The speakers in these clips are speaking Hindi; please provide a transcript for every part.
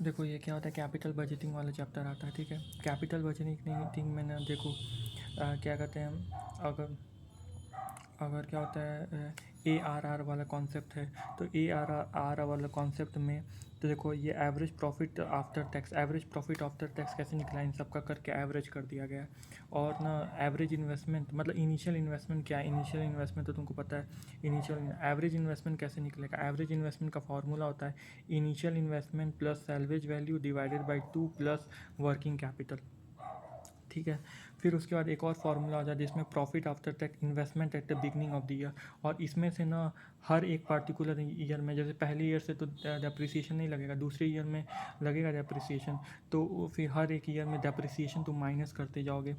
देखो ये क्या होता है, कैपिटल बजटिंग वाला चैप्टर आता है, ठीक है। कैपिटल बजटिंग में ना देखो क्या कहते हैं, अगर अगर क्या होता है ARR वाला कॉन्सेप्ट है, तो ARR वाला कॉन्सेप्ट में तो देखो ये average profit after tax, average profit after tax कैसे निकला, इन सबका करके एवरेज कर दिया गया है। और ना एवरेज इन्वेस्टमेंट मतलब इनिशियल इन्वेस्टमेंट क्या है, इनिशियल इन्वेस्टमेंट तो तुमको पता है। इनिशियल एवरेज इन्वेस्टमेंट कैसे निकलेगा, एवरेज इन्वेस्टमेंट का फॉर्मूला होता है initial investment plus salvage value divided by 2 plus working capital, ठीक है। फिर उसके बाद एक और फार्मूला आ जाए जिसमें profit after tax investment at the beginning of the year, और इसमें से ना हर एक पार्टिकुलर ईयर में, जैसे पहले ईयर से तो डेप्रिसिएशन नहीं लगेगा, दूसरे ईयर में लगेगा डेप्रिसिएशन, तो फिर हर एक ईयर में डेप्रिसिएशन तुम माइनस करते जाओगे।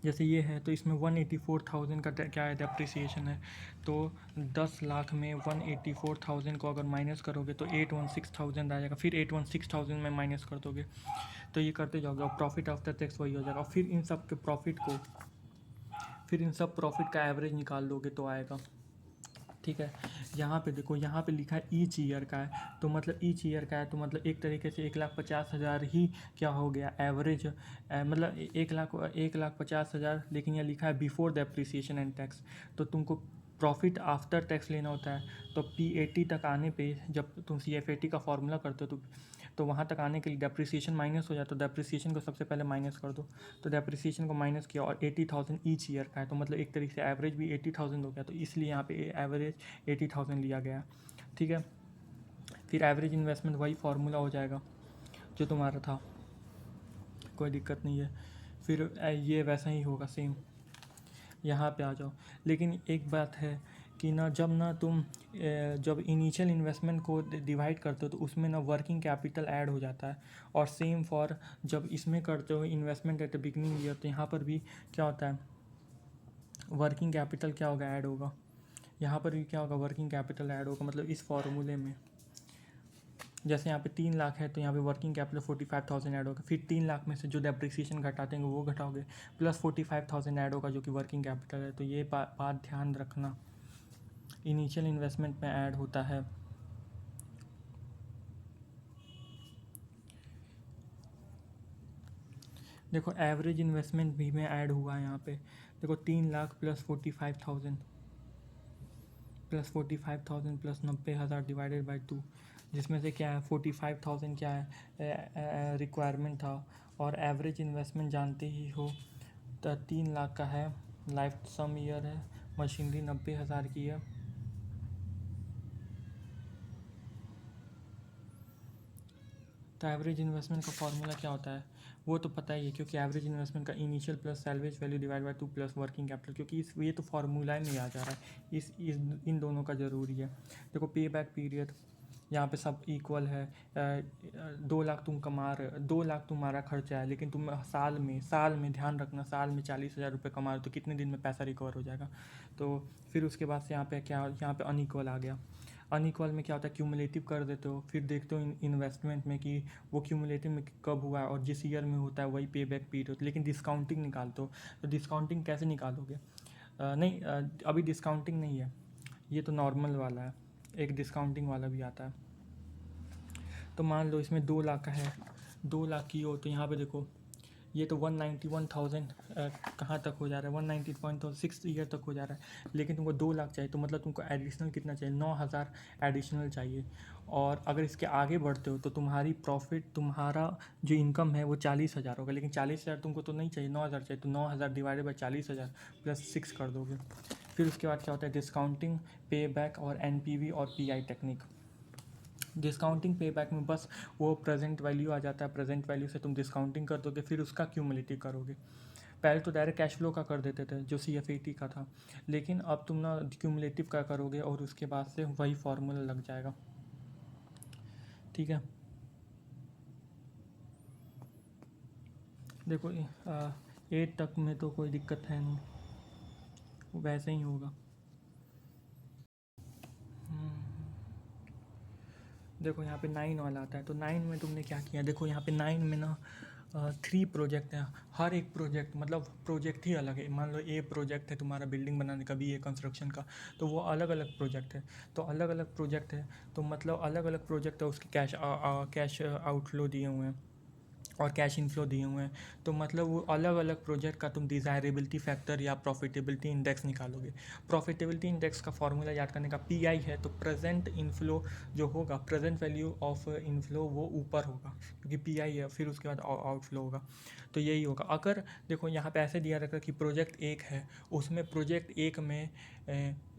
जैसे ये है तो इसमें 184,000 का क्या है, डेप्रिसिएशन है, तो 10 लाख में 184,000 को अगर माइनस करोगे तो 816,000 आ जाएगा, फिर 816,000 में माइनस कर दोगे, तो ये करते जाओगे और प्रॉफिट आफ्टर टैक्स वही हो जाएगा। और फिर इन सब के प्रॉफिट को, फिर इन सब प्रॉफिट का एवरेज निकाल लोगे तो आएगा, ठीक है। यहाँ पे देखो, यहाँ पे लिखा है ईच ईयर का है, तो मतलब ईच ईयर का है तो मतलब एक तरीके से 1,50,000 ही क्या हो गया एवरेज, मतलब 1,50,000, लेकिन यहाँ लिखा है before the appreciation and tax, तो तुमको प्रॉफिट आफ्टर टैक्स लेना होता है। तो P80 तक आने पे जब तुम CFAT का फॉर्मूला करते हो तो वहाँ तक आने के लिए डेप्रिसिएशन माइनस हो जाए, तो डेप्रिसिएशन को सबसे पहले माइनस कर दो, तो डेप्रिसिएशन को माइनस किया और 80,000 ईच ईयर का है, तो मतलब एक तरीके से एवरेज भी 80,000 हो गया, तो इसलिए यहाँ पे एवरेज 80,000 लिया गया, ठीक है। फिर एवरेज इन्वेस्टमेंट वही फार्मूला हो जाएगा जो तुम्हारा था, कोई दिक्कत नहीं है। फिर ये वैसा ही होगा सेम, यहाँ पे आ जाओ। लेकिन एक बात है कि ना जब ना तुम जब इनिशियल इन्वेस्टमेंट को डिवाइड करते हो तो उसमें ना वर्किंग कैपिटल ऐड हो जाता है, और सेम फॉर जब इसमें करते हो investment at the beginning year, तो यहाँ पर भी क्या होता है, वर्किंग कैपिटल क्या होगा, ऐड होगा। यहाँ पर भी क्या होगा, वर्किंग कैपिटल ऐड होगा, मतलब इस फॉर्मूले में जैसे यहाँ पे 3 लाख है तो यहाँ पे वर्किंग कैपिटल 45,000 ऐड होगा, फिर 3 लाख में से जो डेप्रिसिएशन घटा देंगे वो घटाओगे, प्लस 45,000 ऐड होगा जो कि वर्किंग कैपिटल है, तो ये बात ध्यान रखना, इनिशियल इन्वेस्टमेंट में ऐड होता है। देखो एवरेज इन्वेस्टमेंट भी में ऐड हुआ है यहाँ पे, देखो 3 lakh plus 45,000 plus 90,000 divided by 2, जिसमें से क्या है 45,000 क्या है रिक्वायरमेंट था, और एवरेज इन्वेस्टमेंट जानते ही हो, तो 3 लाख का है, लाइफ सम ईयर है, मशीनरी 90,000 की है, तो एवरेज इन्वेस्टमेंट का फॉर्मूला क्या होता है वो तो पता ही है, क्योंकि एवरेज इन्वेस्टमेंट का initial plus salvage value divide by 2 plus working capital, क्योंकि ये तो फार्मूला में आ जा रहा है, इस इन दोनों का ज़रूरी है। देखो पे बैक पीरियड यहाँ पे सब इक्वल है, 2 लाख तुम कमा रहे, 2 लाख तुम्हारा खर्चा है, लेकिन तुम साल में ध्यान रखना, साल में 40,000 रुपये कमा रहे हो तो कितने दिन में पैसा रिकवर हो जाएगा। तो फिर उसके बाद से यहाँ पे क्या, यहाँ पे अनइक्वल आ गया, अनइक्वल में क्या होता है क्यूमुलेटिव कर देते हो, फिर देखते हो इन्वेस्टमेंट में कि वो क्यूमुलेटिव में कब हुआ है और जिस ईयर में होता है वही पे बैक पीरियड, लेकिन डिस्काउंटिंग निकालते हो, तो डिस्काउंटिंग कैसे निकालोगे, नहीं अभी डिस्काउंटिंग नहीं है, ये तो नॉर्मल वाला है, एक डिस्काउंटिंग वाला भी आता है। तो मान लो इसमें 2 लाख का है, 2 लाख की हो तो यहाँ पे देखो ये तो 191,000 कहाँ तक हो जा रहा है, 190,6 ईयर तक हो जा रहा है, लेकिन तुमको 2 लाख चाहिए, तो मतलब तुमको एडिशनल कितना चाहिए, 9,000 एडिशनल चाहिए। और अगर इसके आगे बढ़ते हो तो तुम्हारी प्रॉफिट, तुम्हारा जो इनकम है वो 40,000 होगा, लेकिन 40,000 तुमको तो नहीं चाहिए, 9,000 चाहिए, तो 9,000 डिवाइडेड बाई 40,000 प्लस 6 कर दोगे। फिर उसके बाद क्या होता है डिस्काउंटिंग, पे बैक और NPV और PI टेक्निक। डिस्काउंटिंग पे बैक में बस वो प्रेजेंट वैल्यू आ जाता है, प्रेजेंट वैल्यू से तुम डिस्काउंटिंग कर दोगे, फिर उसका क्यूमुलेटिव करोगे। पहले तो डायरेक्ट कैश फ्लो का कर देते थे जो CFAT का था, लेकिन अब तुम ना क्यूमुलेटिव का करोगे और उसके बाद से वही फार्मूला लग जाएगा, ठीक है। देखो 8 तक में तो कोई दिक्कत है नहीं, वैसे ही होगा। देखो यहाँ पे 9 वाला आता है, तो 9 में तुमने क्या किया, देखो यहाँ पे 9 में ना 3 प्रोजेक्ट हैं। हर एक प्रोजेक्ट मतलब प्रोजेक्ट ही अलग है। मान लो ए प्रोजेक्ट है तुम्हारा बिल्डिंग बनाने का, बी है कंस्ट्रक्शन का, तो वो अलग अलग प्रोजेक्ट है। तो अलग अलग प्रोजेक्ट है तो मतलब अलग अलग प्रोजेक्ट है, उसके कैश आउटफ्लो दिए हुए हैं और कैश इनफ्लो दिए हुए हैं। तो मतलब वो अलग अलग प्रोजेक्ट का तुम डिज़ायरेबिलिटी फैक्टर या प्रॉफिटेबिलिटी इंडेक्स निकालोगे। प्रॉफिटेबिलिटी इंडेक्स का फॉर्मूला याद करने का पी आई है, तो प्रेजेंट इनफ्लो जो होगा, प्रेजेंट वैल्यू ऑफ इनफ्लो वो ऊपर होगा क्योंकि पी आई है, फिर उसके बाद आउटफ्लो होगा। तो यही होगा। अगर देखो यहाँ पे ऐसे दिया रहता कि प्रोजेक्ट एक है, उसमें प्रोजेक्ट एक में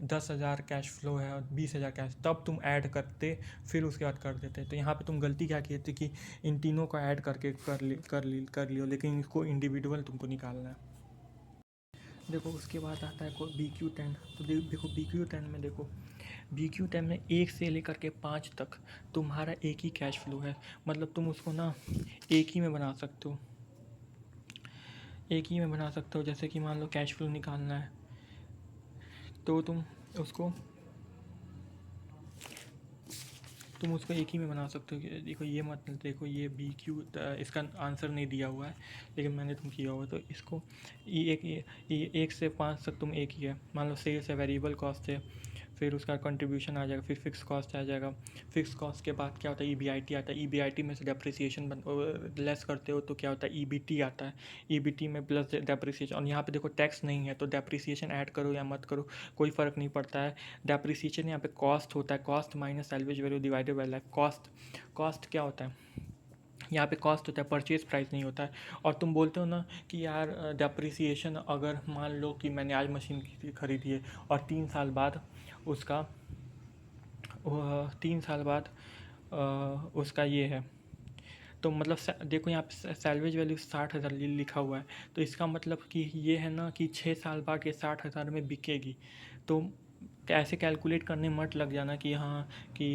10,000 कैश फ्लो है और 20,000 कैश, तब तुम ऐड करते, फिर उसके बाद कर देते। तो यहाँ पे तुम गलती क्या किए थे कि इन तीनों को ऐड करके कर लियो, लेकिन इसको इंडिविजुअल तुमको निकालना है। देखो उसके बाद आता है कोई BQ10। तो देखो BQ10 में देखो, BQ10 में 1 से लेकर के 5 तक तुम्हारा एक ही कैश फ्लो है। मतलब तुम उसको ना एक ही में बना सकते हो, एक ही में बना सकते हो। जैसे कि मान लो कैश फ्लो निकालना है तो उसको तुम उसको एक ही में बना सकते हो। देखो ये मत देखो, ये BQ इसका आंसर नहीं दिया हुआ है, लेकिन मैंने तुम किया हुआ है। तो इसको ये 1 से 5 तक तुम एक ही है। मान लो सेल्स है, वेरिएबल कॉस्ट है, फिर उसका कंट्रीब्यूशन आ जाएगा, फिर फिक्स कॉस्ट आ जाएगा। फिक्स कॉस्ट के बाद क्या होता है, EBIT आता है। EBIT में से डेप्रिसिएशन लेस करते हो तो क्या होता है, EBT आता है। EBT में प्लस डेप्रिसिएशन, और यहाँ पे देखो टैक्स नहीं है तो डेप्रिसिएशन ऐड करो या मत करो कोई फ़र्क नहीं पड़ता है। डेप्रिसिएशन यहाँ पे कॉस्ट होता है, cost minus salvage value divided by life. Cost क्या होता है, यहाँ पे कॉस्ट होता है, परचेज प्राइस नहीं होता है। और तुम बोलते हो ना कि यार डेप्रिसिएशन, अगर मान लो कि मैंने आज मशीन खरीदी है और 3 साल बाद उसका 3 साल बाद उसका ये है, तो मतलब देखो यहाँ पे सैलवेज वैल्यू 60,000 लिखा हुआ है, तो इसका मतलब कि ये है ना कि 6 साल बाद ये 60,000 में बिकेगी। तो ऐसे कैलकुलेट करने मत लग जाना कि हाँ कि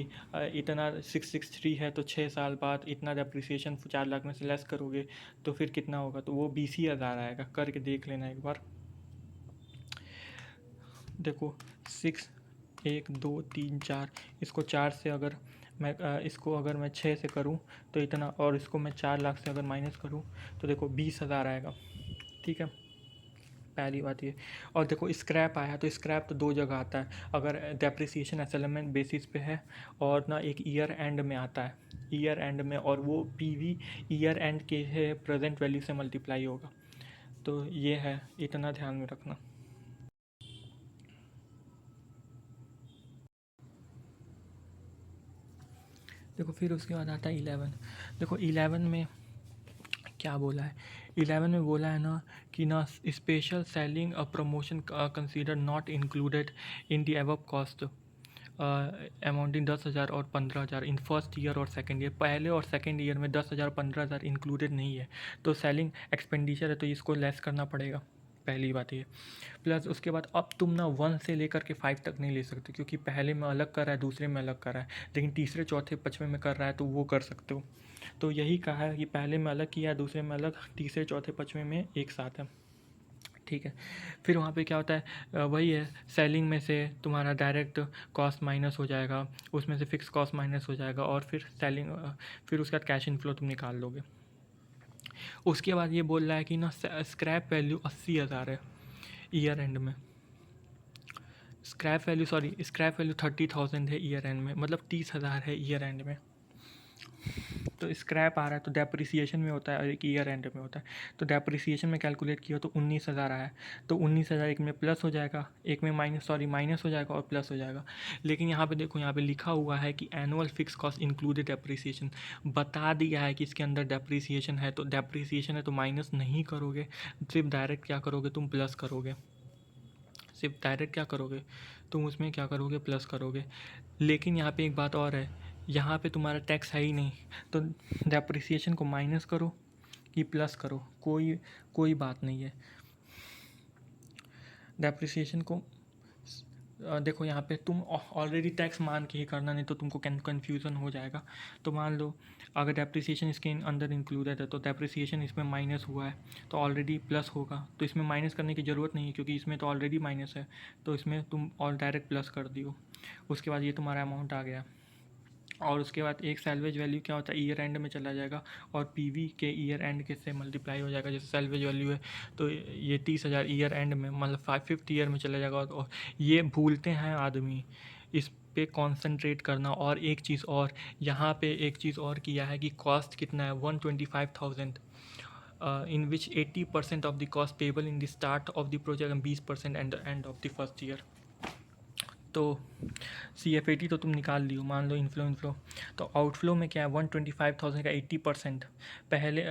इतना 663 है तो 6 साल बाद इतना डेप्रिसिएशन 4 लाख में से लेस करोगे तो फिर कितना होगा, तो वो 20,000 आएगा। करके देख लेना एक बार। देखो 6 1 2 3 4, इसको 4 से अगर मैं इसको अगर मैं 6 से करूं तो इतना, और इसको मैं 4 लाख से अगर माइनस करूं तो देखो 20,000 आएगा। ठीक है, पहली बात ये। और देखो स्क्रैप आया, तो स्क्रैप तो 2 जगह आता है, अगर डेप्रिसिएशन एसेलमेंट बेसिस पे है और ना एक ईयर एंड में आता है, ईयर एंड में, और वो PV ईयर एंड के है प्रेजेंट वैल्यू से मल्टीप्लाई होगा। तो ये है, इतना ध्यान में रखना। देखो फिर उसके बाद आता है 11। देखो 11 में क्या बोला है, 11 में बोला है ना कि ना special selling a promotion consider not included in the above cost amounting 10,000 और 15,000 इन फर्स्ट ईयर और सेकेंड ईयर। पहले और सेकेंड ईयर में 10,000 15,000 इंक्लूडेड नहीं है, तो सेलिंग एक्सपेंडिचर है तो इसको लेस करना पड़ेगा, पहली बात ये। प्लस उसके बाद अब तुम ना 1 से लेकर के 5 तक नहीं ले सकते, क्योंकि पहले में अलग कर रहा है, दूसरे में अलग कर रहा है, लेकिन तीसरे चौथे पाँचवें में कर रहा है तो वो कर सकते हो। तो यही कहा है कि पहले में अलग किया है, दूसरे में अलग, तीसरे चौथे पाँचवें में एक साथ है। ठीक है, फिर वहाँ पे क्या होता है, वही है, सेलिंग में से तुम्हारा डायरेक्ट कॉस्ट माइनस हो जाएगा, उसमें से फिक्स कॉस्ट माइनस हो जाएगा, और फिर सेलिंग, फिर उसका कैश इनफ्लो तुम निकाल लोगे। उसके बाद ये बोल रहा है कि ना स्क्रैप वैल्यू 80,000 है ईयर एंड में। स्क्रैप वैल्यू 30,000 है ईयर एंड में, मतलब 30,000 है ईयर एंड में। तो स्क्रैप आ रहा है तो डेप्रिसिएशन में होता है और एक ईयर एंड में होता है। तो डेप्रिसिएशन में कैलकुलेट किया तो 19,000 आया है, तो 19,000 एक में प्लस हो जाएगा, एक में माइनस हो जाएगा और प्लस हो जाएगा। लेकिन यहाँ पे देखो, यहाँ पे लिखा हुआ है कि annual fix cost included depreciation, बता दिया है कि इसके अंदर डेप्रिसिएशन है, तो डेप्रिसिएशन है तो माइनस नहीं करोगे, सिर्फ डायरेक्ट क्या करोगे, तुम प्लस करोगे। सिर्फ डायरेक्ट क्या करोगे, तुम उसमें क्या करोगे, प्लस करोगे। लेकिन यहाँ पे एक बात और है, यहाँ पे तुम्हारा टैक्स है ही नहीं, तो डेप्रिसिएशन को माइनस करो कि प्लस करो, कोई बात नहीं है। डेप्रिसिएशन को देखो यहाँ पे तुम ऑलरेडी टैक्स मान के ही करना, नहीं तो तुमको कन्फ्यूज़न हो जाएगा। तो मान लो अगर डेप्रिसिएशन इसके अंदर इंक्लूडेड है तो डेप्रिसिएशन इसमें माइनस हुआ है तो ऑलरेडी प्लस होगा, तो इसमें माइनस करने की ज़रूरत नहीं है क्योंकि इसमें तो ऑलरेडी माइनस है, तो इसमें तुम और डायरेक्ट प्लस कर दियो। उसके बाद ये तुम्हारा अमाउंट आ गया। और उसके बाद एक सैल्वेज वैल्यू क्या होता है, ईयर एंड में चला जाएगा और पीवी के ईयर एंड के से मल्टीप्लाई हो जाएगा। जैसे सैल्वेज वैल्यू है तो ये 30,000 ईयर एंड में मतलब 5th ईयर में चला जाएगा। और ये भूलते हैं आदमी, इस पे कॉन्सेंट्रेट करना। और एक चीज़ और, यहाँ पे एक चीज़ और किया है कि कॉस्ट कितना है, 125,000, इन विच 80% of the cost payable in the start of the project and 20% and the end of the first year. तो CFAT तो तुम निकाल लियो, मान लो इनफ्लो। तो आउटफ्लो में क्या है, 125,000 का 80% पहले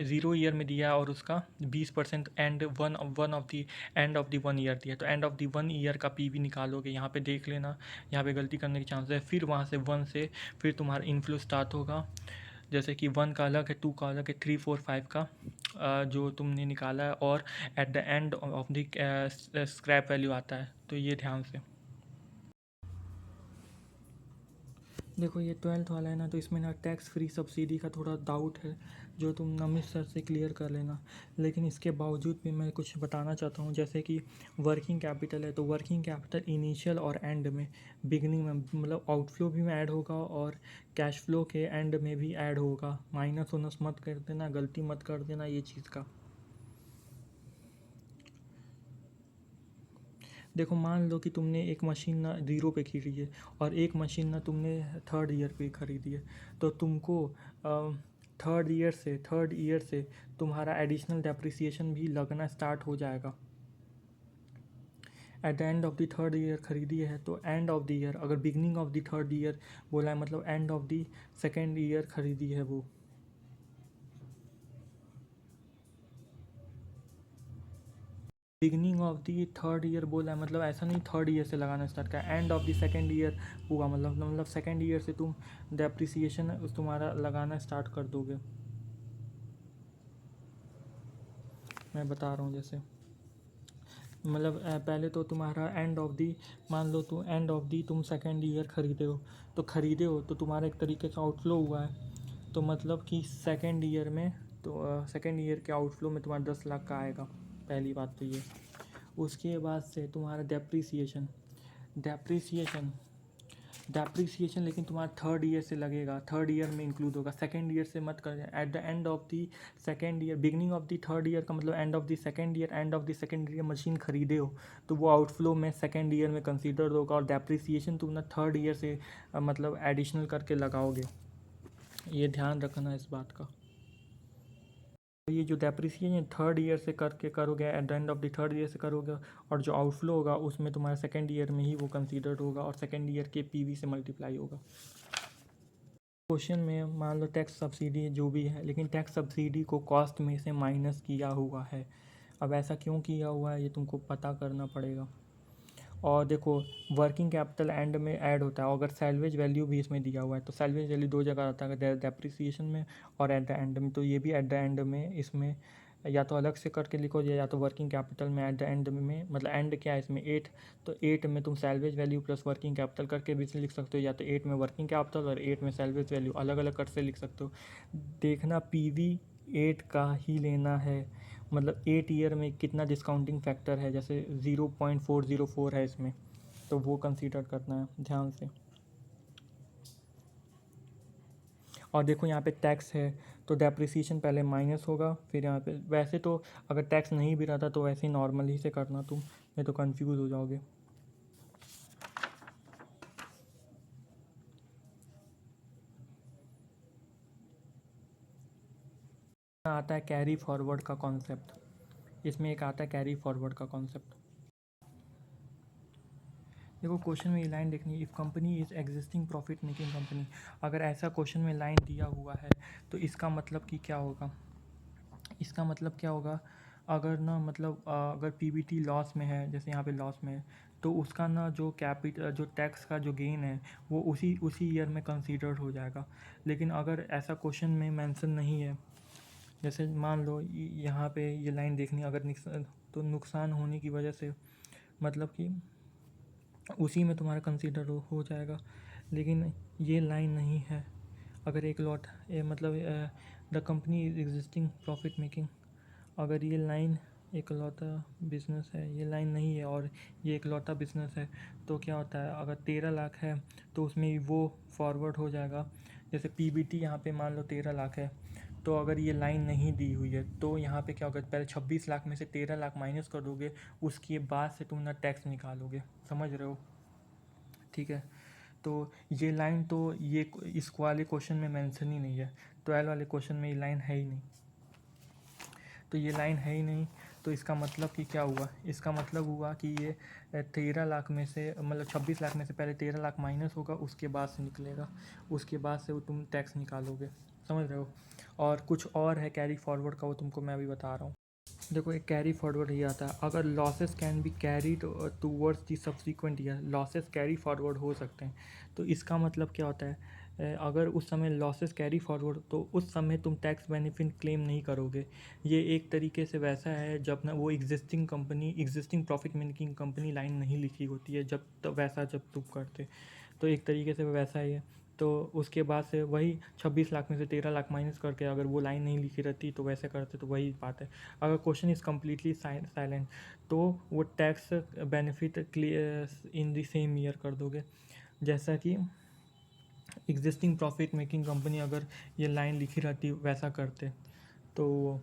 0 ईयर में दिया और उसका 20% and one of the end of the 1 year दिया। तो एंड ऑफ दी 1 ईयर का PV निकालोगे, यहाँ पे देख लेना, यहाँ पे गलती करने के चांस है। फिर वहाँ से 1 से फिर तुम्हारा इनफ्लो स्टार्ट होगा। जैसे कि 1 का अलग है, 2 का अलग है, 3 4 5 का जो तुमने निकाला है, और at the end of the scrap value आता है। तो ये ध्यान से देखो, ये 12th वाला है ना, तो इसमें ना टैक्स फ्री सब्सिडी का थोड़ा डाउट है, जो तुम नमित सर से क्लियर कर लेना। लेकिन इसके बावजूद भी मैं कुछ बताना चाहता हूँ, जैसे कि वर्किंग कैपिटल है, तो वर्किंग कैपिटल इनिशियल और एंड में, बिगनिंग में मतलब आउटफ्लो भी में ऐड होगा और कैश फ्लो के एंड में भी ऐड होगा। माइनस उनस मत कर देना, गलती मत कर देना ये चीज़ का। देखो, मान लो कि तुमने एक मशीन ना 0 पे खरीदी है और एक मशीन ना तुमने 3rd ईयर पे खरीदी है, तो तुमको 3rd ईयर से तुम्हारा एडिशनल डेप्रिसिएशन भी लगना स्टार्ट हो जाएगा। At the end of the 3rd year खरीदी है तो एंड ऑफ द ईयर, अगर beginning of the 3rd year बोला है मतलब end of the 2nd year खरीदी है वो। Beginning of the 3rd year बोला है मतलब ऐसा नहीं 3rd ईयर से लगाना स्टार्ट का, end of the 2nd year हुआ मतलब 2nd ईयर से तुम डेप्रिसिएशन तुम्हारा लगाना स्टार्ट कर दोगे। मैं बता रहा हूँ जैसे मतलब पहले तो तुम्हारा एंड ऑफ दी, मान लो तुम एंड ऑफ दी तुम 2nd ईयर खरीदे हो तो तुम्हारा एक तरीके से आउटफ्लो हुआ है। तो मतलब कि 2nd ईयर में, तो 2nd ईयर के आउटफ्लो में तुम्हारा 10 लाख का आएगा। पहली बात तो ये। उसके बाद से तुम्हारा डेप्रीसिएशन डेप्रीसिएशन लेकिन तुम्हारा 3rd ईयर से लगेगा, 3rd ईयर में इंक्लूड होगा, 2nd ईयर से मत कर। At the end of the 2nd year, beginning of the 3rd year का मतलब end of the 2nd year, end of the 2nd year machine खरीदे हो तो वो आउटफ्लो में 2nd ईयर में कंसीडर होगा। और डेप्रीसिएशन तुम ना 3rd ईयर से मतलब एडिशनल करके लगाओगे। ये ध्यान रखना इस बात का। ये जो डेप्रिसिएशन 3rd ईयर से करके करोगे, at the end of the 3rd year से करोगे, और जो आउटफ्लो होगा उसमें तुम्हारा 2nd ईयर में ही वो कंसीडर्ड होगा और 2nd ईयर के PV से मल्टीप्लाई होगा। क्वेश्चन में मान लो टैक्स सब्सिडी जो भी है, लेकिन टैक्स सब्सिडी को कॉस्ट में से माइनस किया हुआ है। अब ऐसा क्यों किया हुआ है ये तुमको पता करना पड़ेगा। और देखो, वर्किंग कैपिटल एंड में ऐड होता है, अगर सैल्वेज वैल्यू भी इसमें दिया हुआ है तो सैल्वेज वैल्यू 2 जगह आता है, डेप्रिसिएशन में और एट द एंड में। तो ये भी एट द एंड में इसमें या तो अलग से करके लिखो या तो वर्किंग कैपिटल में एट द एंड में, मतलब एंड क्या है इसमें 8, तो 8 में तुम salvage value plus working capital करके भी लिख सकते हो, या तो 8 में वर्किंग कैपिटल और 8 में सैल्वेज वैल्यू, अलग अलग कर से लिख सकते हो। देखना PV 8 का ही लेना है, मतलब 8 ईयर में कितना डिस्काउंटिंग फैक्टर है, जैसे 0.404 है इसमें, तो वो कंसीडर करना है ध्यान से। और देखो यहाँ पे टैक्स है तो डेप्रिसिएशन पहले माइनस होगा, फिर यहाँ पे वैसे तो अगर टैक्स नहीं भी रहता तो वैसे ही नॉर्मल ही से करना तुम, नहीं तो कंफ्यूज हो जाओगे। आता है कैरी फॉरवर्ड का कॉन्सेप्ट, इसमें एक आता है कैरी फॉरवर्ड का कॉन्सेप्ट। देखो, क्वेश्चन में ये लाइन देखनी है, if company is existing profit making company. अगर ऐसा क्वेश्चन में लाइन दिया हुआ है तो इसका मतलब कि क्या होगा, इसका मतलब क्या होगा, अगर ना मतलब अगर PBT लॉस में है, जैसे यहाँ पे लॉस में है, तो उसका ना जो जो टैक्स का जो गेन है वो उसी उसी ईयर में कंसीडर्ड हो जाएगा। लेकिन अगर ऐसा क्वेश्चन में मेंशन नहीं है, जैसे मान लो यहाँ पे ये लाइन देखनी, अगर तो नुकसान होने की वजह से मतलब कि उसी में तुम्हारा कंसीडर हो जाएगा। लेकिन ये लाइन नहीं है, अगर एक लॉट मतलब the company is existing profit making, अगर ये लाइन इकलौता बिजनेस है, ये लाइन नहीं है और ये इकलौता बिजनेस है। तो क्या होता है, अगर 13 लाख है तो उसमें वो फॉरवर्ड हो जाएगा। जैसे पीबीटी यहाँ पे मान लो 13 लाख है, तो अगर ये लाइन नहीं दी हुई है तो यहाँ पे क्या होगा, पहले 26 लाख में से 13 लाख माइनस कर दोगे, उसके बाद से तुम ना टैक्स निकालोगे। समझ रहे हो? ठीक है। तो ये लाइन तो ये इस वाले क्वेश्चन में मेंशन ही नहीं है, 12 वाले क्वेश्चन में ये लाइन है ही नहीं। तो ये लाइन है ही नहीं, तो इसका मतलब कि क्या हुआ, इसका मतलब हुआ कि ये 13 लाख में से मतलब 26 लाख में से पहले 13 लाख माइनस होगा, उसके बाद से निकलेगा, उसके बाद से वो तुम टैक्स निकालोगे। समझ रहे हो? और कुछ और है कैरी फॉरवर्ड का, वो तुमको मैं अभी बता रहा हूँ। देखो एक कैरी फॉरवर्ड ही आता है, अगर losses can be carried towards the subsequent year, losses carry forward हो सकते हैं। तो इसका मतलब क्या होता है, अगर उस समय लॉसेस कैरी फॉरवर्ड तो उस समय तुम टैक्स बेनिफिट क्लेम नहीं करोगे। ये एक तरीके से वैसा है जब ना वो existing profit making company line नहीं लिखी होती है, जब तो वैसा जब तुम करते, तो एक तरीके से वैसा ही है। तो उसके बाद से वही 26 लाख में से 13 लाख माइनस करके अगर वो लाइन नहीं लिखी रहती तो वैसे करते, तो वही बात है। अगर क्वेश्चन इज़ कम्प्लीटली साइलेंट तो वो tax benefit in the same year कर दोगे। जैसा कि एग्जिस्टिंग प्रॉफिट मेकिंग कंपनी अगर ये लाइन लिखी रहती वैसा करते तो।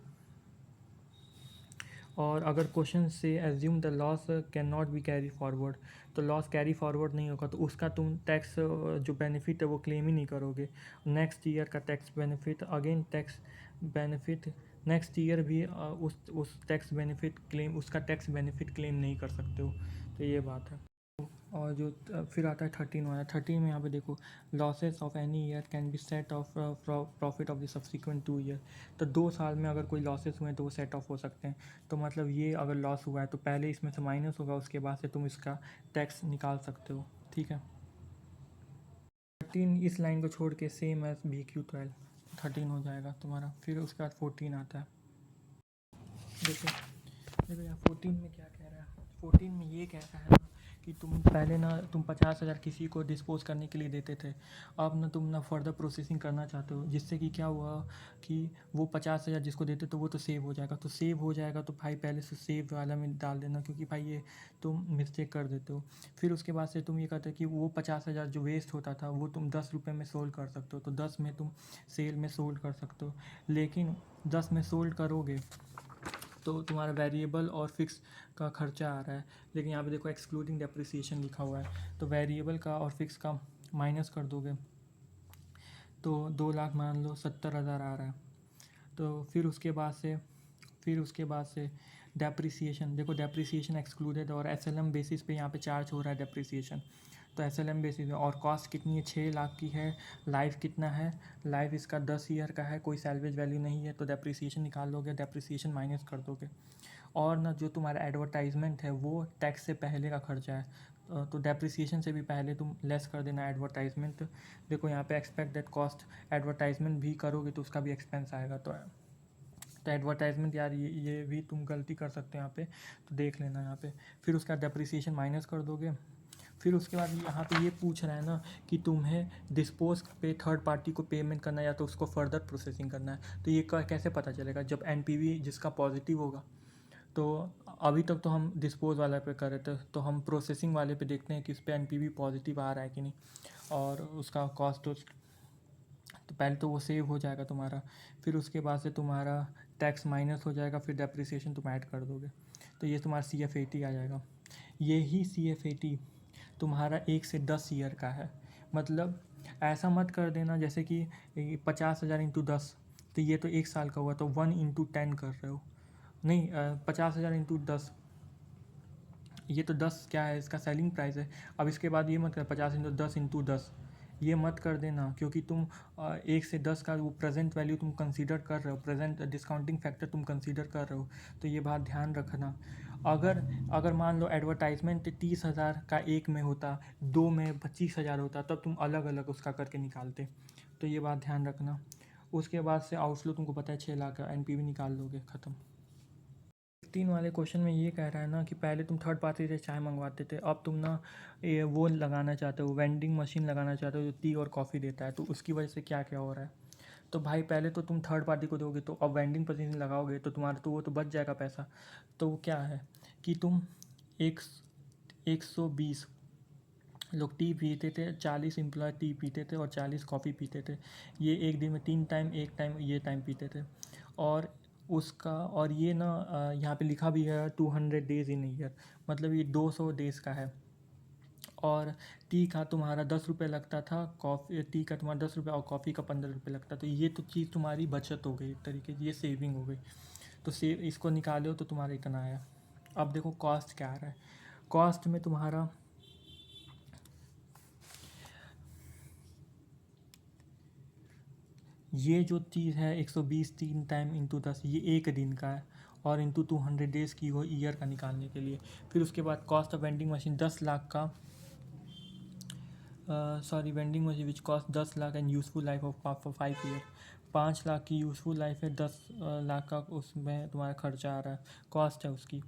और अगर क्वेश्चन से assume the loss can not be carry forward, तो लॉस कैरी फॉरवर्ड नहीं होगा, तो उसका तुम टैक्स जो बेनिफिट है वो क्लेम ही नहीं करोगे। नेक्स्ट ईयर का tax benefit again tax benefit next year भी उस टैक्स बेनिफिट क्लेम उसका टैक्स बेनिफिट क्लेम नहीं कर सकते हो। तो ये बात है। और जो फिर आता है 13 वाला, 13 में यहाँ पे देखो, losses of any year can be set of profit of the subsequent 2 year. तो 2 साल में अगर कोई लॉसेस हुए हैं तो वो सेट ऑफ हो सकते हैं। तो मतलब ये अगर लॉस हुआ है तो पहले इसमें से माइनस होगा, उसके बाद से तुम इसका टैक्स निकाल सकते हो। ठीक है। 13 इस लाइन को छोड़ के सेम एज BQ12 13 हो जाएगा तुम्हारा। फिर उसके बाद 14 आता है। देखो देखो यहाँ 14 में क्या कह रहा है, 14 में ये कह रहा है ना कि तुम पहले ना तुम 50,000 किसी को डिस्पोज करने के लिए देते थे, अब ना तुम ना फर्दर प्रोसेसिंग करना चाहते हो, जिससे कि क्या हुआ कि वो 50,000 जिसको देते तो वो तो सेव हो जाएगा, तो सेव हो जाएगा तो भाई पहले से सेव वाला में डाल देना, क्योंकि भाई ये तुम मिस्टेक कर देते हो। फिर उसके बाद से तुम ये कहते हो कि वो 50,000 जो वेस्ट होता था वो तुम 10 रुपये में सोल्ड कर सकते हो, तो 10 में तुम सेल में सोल्ड कर सकते हो। लेकिन 10 में सोल्ड करोगे तो तुम्हारा वेरिएबल और फिक्स का खर्चा आ रहा है, लेकिन यहाँ पे देखो एक्सक्लूडिंग डेप्रिसिएशन लिखा हुआ है, तो वेरिएबल का और फिक्स का माइनस कर दोगे तो 2 लाख मान लो 70,000 आ रहा है। तो फिर उसके बाद से डेप्रिसिएशन, देखो डेप्रिसिएशन एक्सक्लूडेड और SLM बेसिस पे यहाँ पे चार्ज हो रहा है डेप्रिसिएशन, तो SLM बेसिस में। और कॉस्ट कितनी है, 6 लाख की है। लाइफ कितना है, लाइफ इसका 10 ईयर का है, कोई सैलवेज वैल्यू नहीं है, तो डेप्रिसिएशन निकाल लोगे, डेप्रिसिएशन माइनस कर दोगे। और ना जो तुम्हारा एडवर्टाइजमेंट है वो टैक्स से पहले का खर्चा है, तो डेप्रिसिएशन से भी पहले तुम लेस कर देना एडवर्टाइजमेंट। देखो यहाँ पे एक्सपेक्ट दैट कॉस्ट, एडवर्टाइजमेंट भी करोगे तो उसका भी एक्सपेंस आएगा, तो एडवर्टाइजमेंट यार ये भी तुम गलती कर सकते हो यहाँ पे, तो देख लेना यहाँ पे। फिर उसका डेप्रिसिएशन माइनस कर दोगे। फिर उसके बाद यहाँ पे ये पूछ रहा है ना कि तुम्हें डिस्पोज पे थर्ड पार्टी को पेमेंट करना है या तो उसको फर्दर प्रोसेसिंग करना है, तो ये कैसे पता चलेगा, जब NPV जिसका पॉजिटिव होगा। तो अभी तक तो हम डिस्पोज वाले पे कर रहे थे, तो हम प्रोसेसिंग वाले पे देखते हैं कि उस पर NPV पॉजिटिव आ रहा है कि नहीं, और उसका कॉस्ट तो पहले तो वो सेव हो जाएगा तुम्हारा, फिर उसके बाद से तुम्हारा टैक्स माइनस हो जाएगा, फिर डेप्रिसिएशन तुम ऐड कर दोगे, तो ये तुम्हारा CF80 आ जाएगा। यही CF80 तुम्हारा 1 से 10 ईयर का है। मतलब ऐसा मत कर देना जैसे कि 50,000 इंटू 10, तो ये तो 1 साल का हुआ, तो 1 × 10 कर रहे हो। नहीं, 50,000 इंटू 10, ये तो 10 क्या है, इसका सेलिंग प्राइस है। अब इसके बाद ये मत कर 50 × 10 × 10, ये मत कर देना, क्योंकि तुम 1 से 10 का वो प्रेजेंट वैल्यू तुम कंसीडर कर रहे हो, प्रेजेंट डिस्काउंटिंग फैक्टर तुम कंसीडर कर रहे हो, तो ये बात ध्यान रखना। अगर अगर मान लो एडवर्टाइजमेंट 30,000 का एक में होता, 2 में 25,000 होता, तब तुम अलग अलग उसका करके निकालते, तो ये बात ध्यान रखना। उसके बाद से आउटफ्लो तुमको पता है 6 लाख का, NPV निकाल लोगे, ख़त्म। 3 वाले क्वेश्चन में ये कह रहा है ना कि पहले तुम थर्ड पार्टी से चाय मंगवाते थे, अब तुम ना ये वो लगाना चाहते हो, वेंडिंग मशीन लगाना चाहते हो जो टी और कॉफ़ी देता है, तो उसकी वजह से क्या क्या हो रहा है। तो भाई पहले तो तुम थर्ड पार्टी को दोगे, तो अब वेंडिंग मशीन लगाओगे तो तुम्हारा तो वो तो बच जाएगा पैसा। तो वो क्या है कि तुम एक 120 लोग टी पीते थे, 40 एम्प्लॉय टी पीते थे और 40 कॉफ़ी पीते थे। ये एक दिन में 3 टाइम, एक टाइम ये टाइम पीते थे। और उसका और ये ना यहाँ पे लिखा भी है 200 डेज़ इन ईयर, मतलब ये 200 डेज़ का है। और टी का तुम्हारा 10 रुपये लगता था, कॉफ़ी टी का तुम्हारा 10 रुपये और कॉफ़ी का 15 रुपये लगता। तो ये तो चीज़ तुम्हारी बचत हो गई एक तरीके की, ये सेविंग हो गई। तो सेव इसको निकालो तो तुम्हारा इतना आया। अब देखो कॉस्ट क्या आ रहा है। कॉस्ट में तुम्हारा ये जो चीज़ है 120 3 टाइम इंटू 10, ये एक दिन का है, और इंटू 200 डेज़ की हो ईयर का निकालने के लिए। फिर उसके बाद cost of vending machine 10 lakh का, sorry vending machine which cost 10 lakh and useful life of for 5 year. 5 lakh की यूज़फुल लाइफ है, 10 लाख का उसमें तुम्हारा खर्चा आ रहा है, कॉस्ट है उसकी।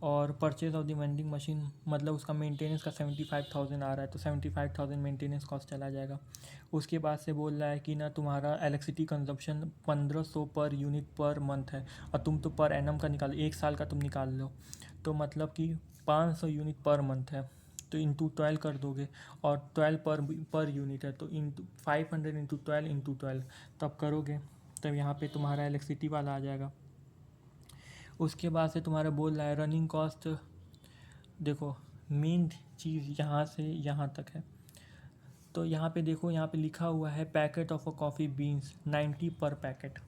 और purchase of the vending machine मतलब उसका मेंटेनेंस का 75,000 आ रहा है, तो 75,000 मेंटेनेंस कॉस्ट चला जाएगा। उसके बाद से बोल रहा है कि ना तुम्हारा electricity consumption 1500 per unit per month है, और तुम तो पर एनम का निकालो, एक साल का तुम निकाल लो, तो मतलब कि 500 यूनिट पर मंथ है, तो इंटू 12 कर दोगे, और 12 पर यूनिट है, तो इंटू 500 इंटू 12 इंटू 12 तब करोगे, तब यहाँ पे तुम्हारा इलेक्ट्रिसिटी वाला आ जाएगा। उसके बाद से तुम्हारा बोल रहा है रनिंग कॉस्ट। देखो मेन चीज़ यहाँ से यहाँ तक है, तो यहाँ पे देखो, यहाँ पे लिखा हुआ है packet of a coffee beans 90 पर पैकेट।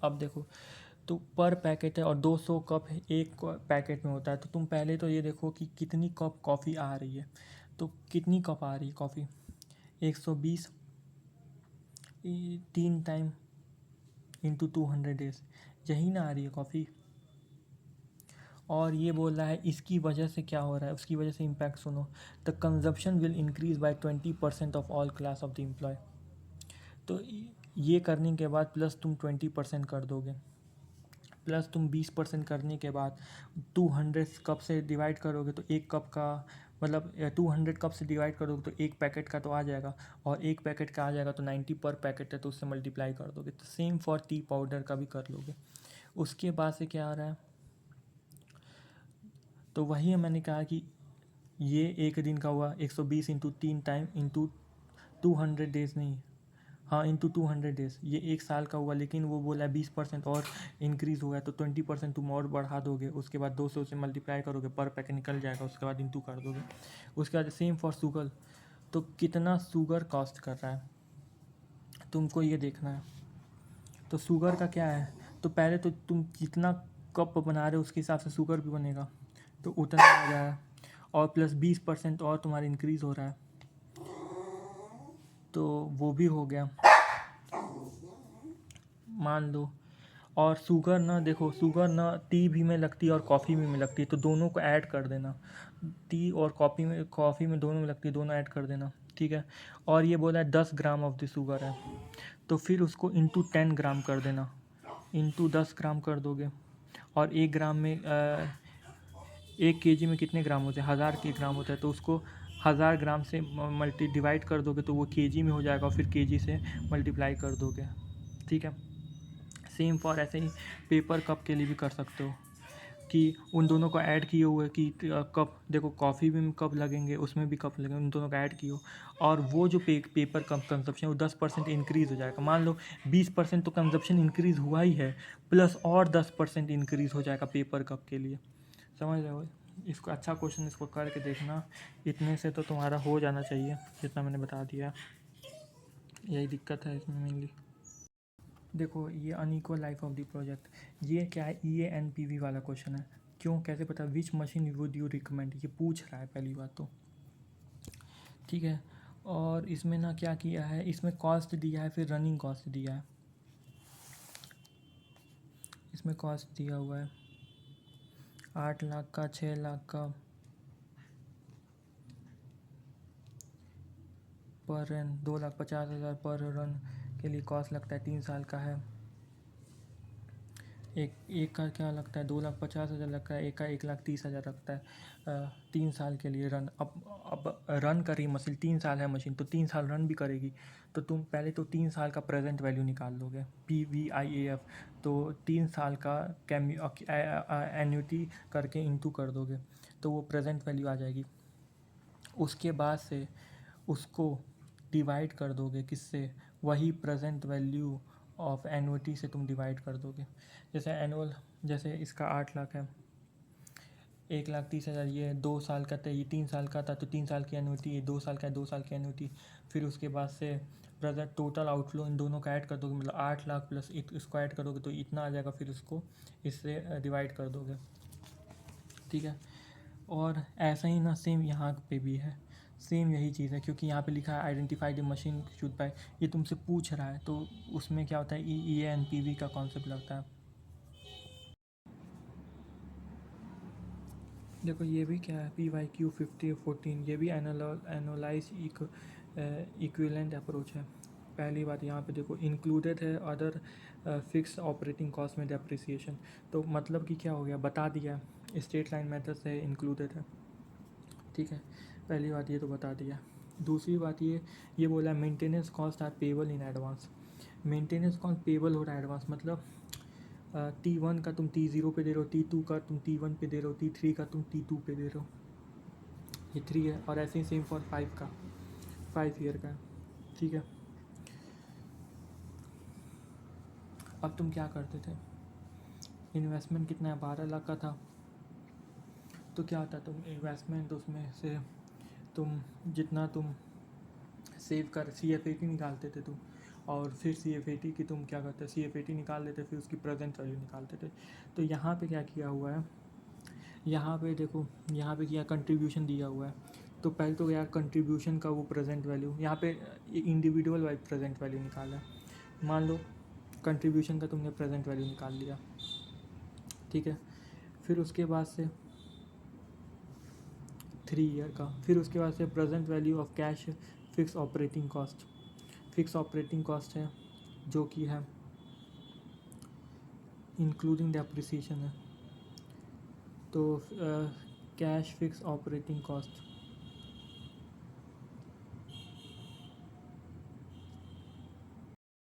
अब देखो तो पर पैकेट है और 200 कप है एक पैकेट में होता है, तो तुम पहले तो ये देखो कि कितनी कप कॉफ़ी आ रही है। तो कितनी कप आ रही है कॉफ़ी, 120 3 टाइम इंटू 200 डेज, यही ना आ रही है कॉफ़ी। और ये बोल रहा है इसकी वजह से क्या हो रहा है, उसकी वजह से इम्पैक्ट सुनो। The consumption will increase by 20% of all class of the employ. तो ये करने के बाद प्लस तुम 20% कर दोगे, प्लस तुम 20% करने के बाद 200 कप से डिवाइड करोगे तो एक कप का मतलब 200 कप से डिवाइड करोगे तो एक पैकेट का तो आ जाएगा, और एक पैकेट का आ जाएगा तो 90 पर पैकेट है, तो उससे मल्टीप्लाई कर दोगे। तो सेम फॉर टी पाउडर का भी कर लोगे। उसके बाद से क्या आ रहा है, तो वही मैंने कहा कि ये एक दिन का हुआ 120 इंटू 3 टाइम इंटू 200 डेज़ नहीं, हाँ इंटू 200 डेज़, ये एक साल का हुआ। लेकिन वो बोला 20% और इंक्रीज़ हुआ है, तो 20% तुम और बढ़ा दोगे, उसके बाद 200 से मल्टीप्लाई करोगे, पर पैकेट निकल जाएगा, उसके बाद इंटू कर दोगे। उसके बाद सेम फॉर शुगर, तो कितना शुगर कॉस्ट कर रहा है तुमको ये देखना है। तो शुगर का क्या है, तो पहले तो तुम जितना कप बना रहे हो उसके हिसाब से शुगर भी बनेगा, तो उतना आ जाएगा, और प्लस 20% और तुम्हारा इंक्रीज़ हो रहा है, तो वो भी हो गया मान लो। और शुगर ना देखो, शुगर ना टी भी में लगती है और कॉफ़ी में लगती है, तो दोनों को ऐड कर देना। टी और कॉफ़ी में दोनों में लगती है, दोनों ऐड कर देना, ठीक है। और ये बोला है 10 ग्राम ऑफ द शुगर है, तो फिर उसको इंटू 10 ग्राम कर देना, इंटू 10 ग्राम कर दोगे। और 1 ग्राम में 1 केजी में कितने ग्राम होते हैं, 1000 के ग्राम होता है, तो उसको 1000 ग्राम से मल्टी डिवाइड कर दोगे तो वो केजी में हो जाएगा, और फिर केजी से मल्टीप्लाई कर दोगे, ठीक है। सेम फॉर ऐसे ही पेपर कप के लिए भी कर सकते हो कि उन दोनों को ऐड किए हुए कि कप देखो कॉफ़ी में कप लगेंगे, उसमें भी कप लगेंगे, उन दोनों को ऐड किए हो, और वो जो पेपर कप कंजप्शन वो 10% इंक्रीज़ हो जाएगा। मान लो 20% तो कंजप्शन इंक्रीज़ हुआ ही है, प्लस और 10% इंक्रीज़ हो जाएगा पेपर कप के लिए। समझ रहे हो, इसको अच्छा क्वेश्चन इसको करके देखना, इतने से तो तुम्हारा हो जाना चाहिए जितना मैंने बता दिया। यही दिक्कत है इसमें मेनली। देखो ये unequal life of the project, ये क्या है, EANPV वाला क्वेश्चन है। क्यों, कैसे पता, विच मशीन वुड यू रिकमेंड, ये पूछ रहा है पहली बात तो, ठीक है। और इसमें ना क्या किया है, इसमें कॉस्ट दिया है, फिर रनिंग कॉस्ट दिया है, इसमें कॉस्ट दिया हुआ है 8 लाख का, 6 लाख का पर रन, 2,50,000 पर रन के लिए कॉस्ट लगता है, 3 साल का है, एक एक का क्या लगता है 2,50,000 लगता है, एक का 1,30,000 लगता है 3 साल के लिए रन। अब रन कर रही मशीन 3 साल है मशीन, तो 3 साल रन भी करेगी। तो तुम पहले तो 3 साल का प्रेजेंट वैल्यू निकाल लोगे, PVIAF। तो 3 साल का एन्युटी करके इंटू कर दोगे तो वो प्रेजेंट वैल्यू आ जाएगी। उसके बाद से उसको डिवाइड कर दोगे किससे, वही प्रेजेंट वैल्यू ऑफ एन्युटी से तुम डिवाइड कर दोगे। जैसे एनुअल, जैसे इसका 8 लाख है, 1,30,000 ये 2 साल का था, ये 3 साल का था, तो 3 साल की एन्युटी, ये 2 साल का है 2 साल की एन्युटी। फिर उसके बाद से प्रेजेंट टोटल आउटफ्लो इन दोनों का ऐड कर दोगे, मतलब 8 लाख प्लस इसको ऐड कर दोगे तो इतना आ जाएगा। फिर उसको इससे डिवाइड कर दोगे, ठीक है। और ऐसा ही ना सेम यहाँ पे भी है, सेम यही चीज़ है, क्योंकि यहाँ पे लिखा है identify the machine should buy, ये तुमसे पूछ रहा है तो उसमें क्या होता है EANPV का कॉन्सेप्ट लगता है। देखो ये भी क्या है, PYQ 5014, ये भी एनालाइज इक्विवेलेंट अप्रोच है। पहली बात यहाँ पे देखो इंक्लूडेड है अदर फिक्स ऑपरेटिंग कॉस्ट में डेप्रिसिएशन, तो मतलब कि क्या हो गया, बता दिया स्ट्रेट लाइन मेथड से इंक्लूडेड है, ठीक है। पहली बात ये तो बता दिया। दूसरी बात ये बोला maintenance cost are payable in advance. Maintenance cost payable हो रहा है एडवांस, मतलब T1 का तुम T0 पे दे रहे हो, T2 का तुम T1 पे दे रहे हो, T3 का तुम T2 पे दे रहे हो, ये 3 है। और ऐसे ही सेम फॉर 5 का, 5 ईयर का है, ठीक है। अब तुम क्या करते थे, इन्वेस्टमेंट कितना है, 12 लाख का था, तो क्या होता, तुम इन्वेस्टमेंट उसमें से तुम जितना तुम सेव कर CFAT निकालते थे तुम, और फिर CFAT की तुम क्या करते, CFAT निकाल लेते, फिर उसकी प्रेजेंट वैल्यू निकालते थे। तो यहाँ पे क्या किया हुआ है, यहाँ पे देखो, यहाँ पे क्या कंट्रीब्यूशन दिया हुआ है, तो पहले तो यार कंट्रीब्यूशन का वो प्रेजेंट वैल्यू, यहाँ पे इंडिविजुअल वाइज प्रेजेंट वैल्यू निकाला है। मान लो कंट्रीब्यूशन का तुमने प्रेजेंट वैल्यू निकाल लिया, ठीक है। फिर उसके बाद से 3 ईयर का, फिर उसके बाद से present value of cash fix operating cost, fix operating cost है जो कि है इंक्लूडिंग डेप्रिसिएशन है, तो कैश फिक्स ऑपरेटिंग कॉस्ट,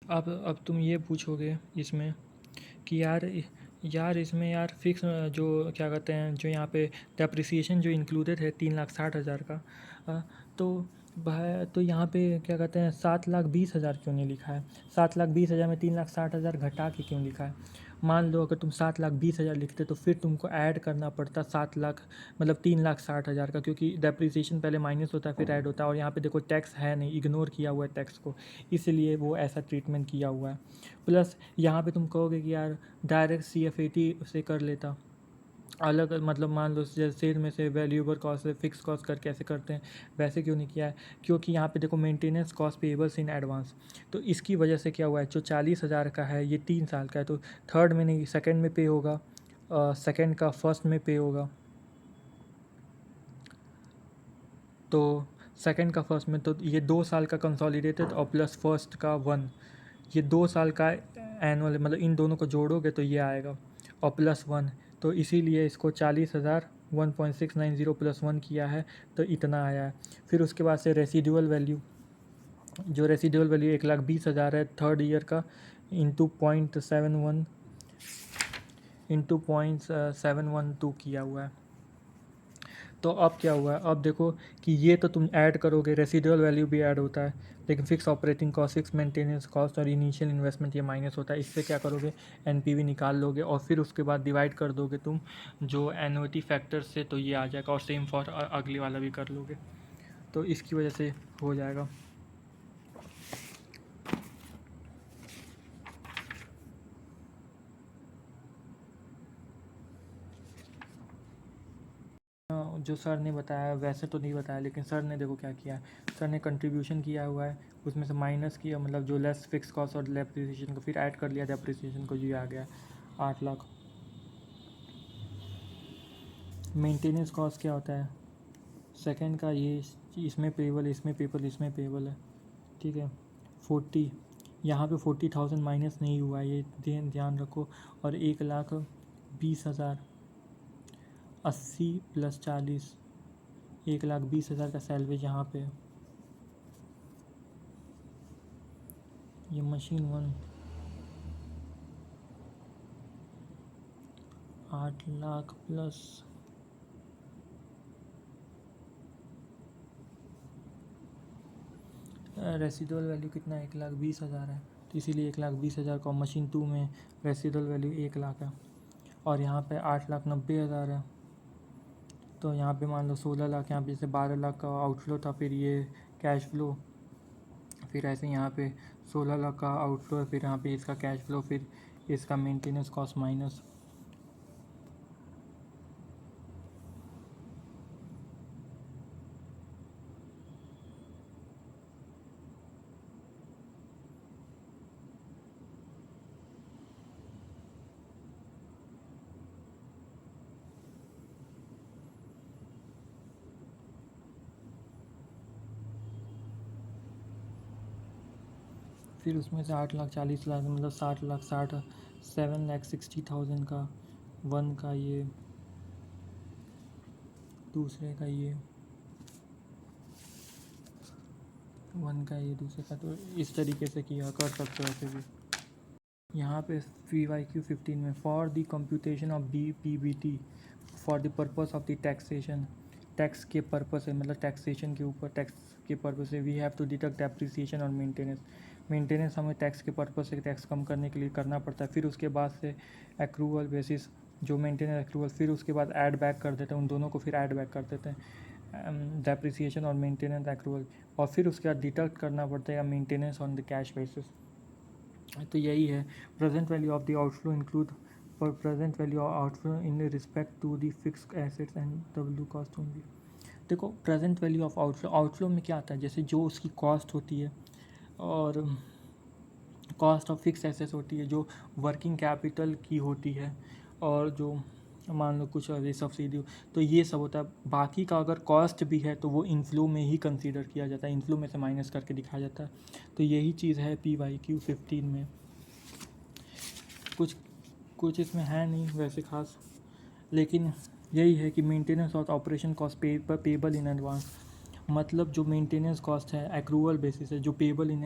अब तुम ये पूछोगे इसमें कि यार इसमें यार फिक्स जो क्या कहते हैं, जो यहाँ पे डेप्रिसिएशन जो इंक्लूडेड है 3,60,000 का, तो भाई तो यहाँ पे क्या कहते हैं 7,20,000 क्यों नहीं लिखा है, 7,20,000 में 3,60,000 घटा के क्यों लिखा है। मान लो अगर तुम 7,20,000 लिखते तो फिर तुमको ऐड करना पड़ता 7 लाख, मतलब 3,60,000 का, क्योंकि डेप्रिसिएशन पहले माइनस होता है फिर ऐड होता है, और यहाँ पे देखो टैक्स है नहीं, इग्नोर किया हुआ है टैक्स को, इसलिए वो ऐसा ट्रीटमेंट किया हुआ है। प्लस यहाँ पे तुम कहोगे कि यार डायरेक्ट CFAT से कर लेता अलग, मतलब मान लो जैसे सेल में से वैल्यूएबल कॉस्ट से फिक्स कॉस्ट करके ऐसे करते हैं, वैसे क्यों नहीं किया है, क्योंकि यहाँ पे देखो maintenance cost payables in advance, तो इसकी वजह से क्या हुआ है, जो 40,000 का है ये 3 साल का है, तो थर्ड में नहीं सेकेंड में पे होगा, सेकेंड का फर्स्ट में पे होगा, तो सेकेंड का फर्स्ट में, तो ये 2 साल का कंसोलिडेटेड और प्लस फर्स्ट का 1, ये 2 साल का एनुअल, मतलब इन दोनों को जोड़ोगे तो ये आएगा, और प्लस 1, तो इसीलिए इसको 40,000 1.690 प्लस 1 किया है, तो इतना आया है। फिर उसके बाद से रेसिडुअल वैल्यू, जो रेसिडुअल वैल्यू 1,20,000 है थर्ड ईयर का, इंटू 0.71 इंटू 0.712 किया हुआ है। तो अब क्या हुआ है, अब देखो कि ये तो तुम ऐड करोगे, रेसिडुअल वैल्यू भी ऐड होता है, लेकिन fix operating cost, fix maintenance cost और इनिशियल इन्वेस्टमेंट ये माइनस होता है। इससे क्या करोगे, एनपीवी निकाल लोगे और फिर उसके बाद डिवाइड कर दोगे तुम जो एन्युटी फैक्टर से, तो ये आ जाएगा, और सेम फॉर अगले वाला भी कर लोगे, तो इसकी वजह से हो जाएगा। जो सर ने बताया वैसे तो नहीं बताया, लेकिन सर ने देखो क्या किया है, सर ने कंट्रीब्यूशन किया हुआ है, उसमें से माइनस किया, मतलब जो लेस फिक्स कॉस्ट और डेप्रिसिएशन को, फिर ऐड कर लिया डेप्रिसिएशन को, ये आ गया 8 लाख। मेंटेनेंस कॉस्ट क्या होता है, सेकंड का ये इसमें पेबल, इसमें पेबल, इसमें पेबल है, ठीक है, 40 यहाँ पे 40,000 माइनस नहीं हुआ, ये ध्यान रखो। और 1,20,000 80 + 40, 1,20,000 का सैलवेज यहाँ पे है। ये machine 1 8 lakh plus residual value कितना है, 1,20,000 है, तो इसीलिए 1,20,000 का मशीन 2 में रेसिडुअल वैल्यू 1 लाख है। और यहाँ पे 8,90,000 है, तो यहाँ पे मान लो 16 लाख, यहाँ पे जैसे 12 लाख का आउटफ्लो था, फिर ये कैश फ्लो, फिर ऐसे यहाँ पे 16 लाख का आउटफ्लो है, फिर यहाँ पे इसका कैश फ्लो, फिर इसका मेंटेनेंस कॉस्ट माइनस। फिर उसमें से 8,40,000 मतलब 7,60,000 का 1 का ये, दूसरे का ये 1 का ये, दूसरे का, तो इस तरीके से किया कर सकते हो ऐसे भी। यहाँ पे PYQ 15 में for the computation of PBT for the purpose of the taxation, tax के पर्पस है, मतलब टैक्सेशन के ऊपर, टैक्स के पर्पस से we have to deduct depreciation और मेंटेनेंस हमें टैक्स के पर्पस से टैक्स कम करने के लिए करना पड़ता है। फिर उसके बाद से एक्रूवल बेसिस जो मेंटेनेंस एक्रूवल, फिर उसके बाद ऐड बैक कर देते हैं, उन दोनों को फिर ऐड बैक कर देते हैं, डेप्रिसिएशन और मेंटेनेंस एक्रूवल, और फिर उसके बाद डिडक्ट करना पड़ता है maintenance on the cash basis. तो यही है present value of the outflow include for present value of outflow in respect to the fixed assets and W cost only. देखो प्रेजेंट वैल्यू ऑफ आउटफ्लो में क्या आता है, जैसे जो उसकी कॉस्ट होती है और कॉस्ट ऑफ फिक्स एसेट्स होती है, जो वर्किंग कैपिटल की होती है, और जो मान लो कुछ अभी सब्सिडी, तो ये सब होता है। बाकी का अगर कॉस्ट भी है तो वो इनफ्लो में ही कंसीडर किया जाता है, इनफ्लो में से माइनस करके दिखाया जाता है। तो यही चीज़ है PYQ 15 में। कुछ इसमें है नहीं वैसे खास, लेकिन यही है कि मेंटेनेंस और operation cost payable in advance, मतलब जो मेंटेनेंस कॉस्ट है एक्रूवल बेसिस है, जो पेबल इन